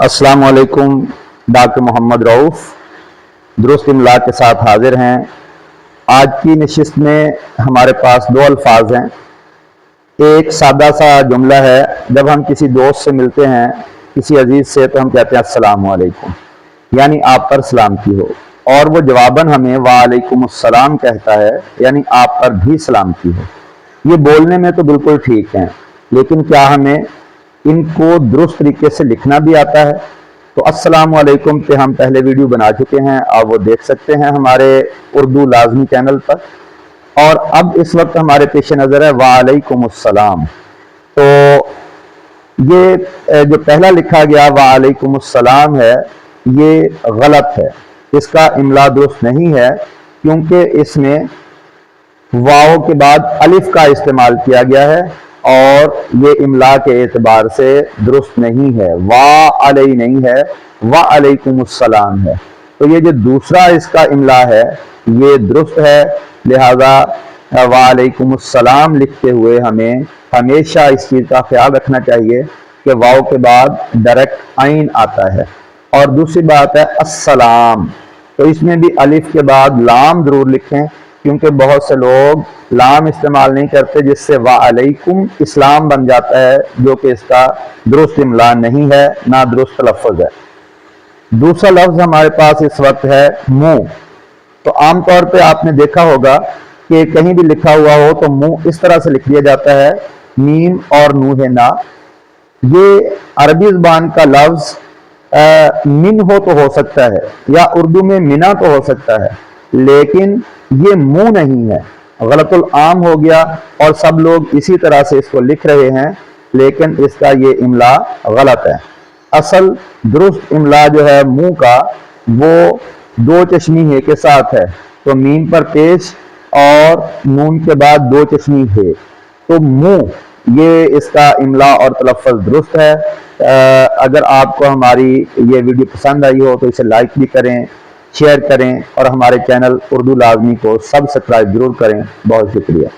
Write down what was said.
अस्सलाम वालेकुम। डॉक्टर मोहम्मद रऊफ दुरुस्त इमला के साथ हाजिर हैं। आज की नशिस्त में हमारे पास दो अल्फाज हैं। एक सादा सा जुमला है, जब हम किसी दोस्त से मिलते हैं, किसी अजीज से, तो हम कहते हैं अस्सलाम वालेकुम, यानी आप पर सलामती हो, और वो जवाबन हमें वालेकुम अस्सलाम कहता है, यानी आप पर भी सलामती हो। ये बोलने में तो बिल्कुल ठीक है, लेकिन क्या हमें इनको दुरुस्त तरीके से लिखना भी आता है? तो अस्सलाम वालेकुम पे हम पहले वीडियो बना चुके हैं, आप वो देख सकते हैं हमारे उर्दू लाजमी चैनल पर। और अब इस वक्त हमारे पेश नज़र है वालेकुम अस्सलाम। तो ये जो पहला लिखा गया वालेकुम अस्सलाम है, ये गलत है, इसका इमला दुरुस्त नहीं है, क्योंकि इसमें वाव के बाद अलिफ का इस्तेमाल किया गया है और ये इमला के एतबार से दुरुस्त नहीं है। वा अलई नहीं है, वा अलैकुमुस्सलाम है। तो ये जो दूसरा इसका इमला है ये दुरुस्त है, लिहाजा वा अलैकुमुस्सलाम लिखते हुए हमें हमेशा इस चीज़ का ख्याल रखना चाहिए कि वाव के बाद डायरेक्ट आइन आता है। और दूसरी बात है अस्सलाम, तो इसमें भी अलिफ के बाद लाम जरूर लिखें, क्योंकि बहुत से लोग लाम इस्तेमाल नहीं करते, जिससे वालेकुम इस्लाम बन जाता है, जो कि इसका दुरुस्त इमला नहीं है, ना दुरुस्त लफ्ज़ है। दूसरा लफ्ज़ हमारे पास इस वक्त है मुंह। तो आमतौर पे आपने देखा होगा कि कहीं भी लिखा हुआ हो तो मुंह इस तरह से लिख दिया जाता है, मीम और नूह ना। ये अरबी ज़बान का लफ्ज़ मिन हो तो हो सकता है, या उर्दू में मिना तो हो सकता है, लेकिन ये मुंह नहीं है, गलतुल आम हो गया और सब लोग इसी तरह से इसको लिख रहे हैं, लेकिन इसका ये इमला गलत है। असल दुरुस्त इमला जो है मुंह का, वो दो चश्मी है के साथ है, तो मीम पर पेश और नून के बाद दो चश्मी है, तो मुंह, ये इसका इमला और तलफ़्फ़ुज़ दुरुस्त है। अगर आपको हमारी ये वीडियो पसंद आई हो तो इसे लाइक भी करें, शेयर करें और हमारे चैनल उर्दू लाज़मी को सब्सक्राइब जरूर करें। बहुत शुक्रिया।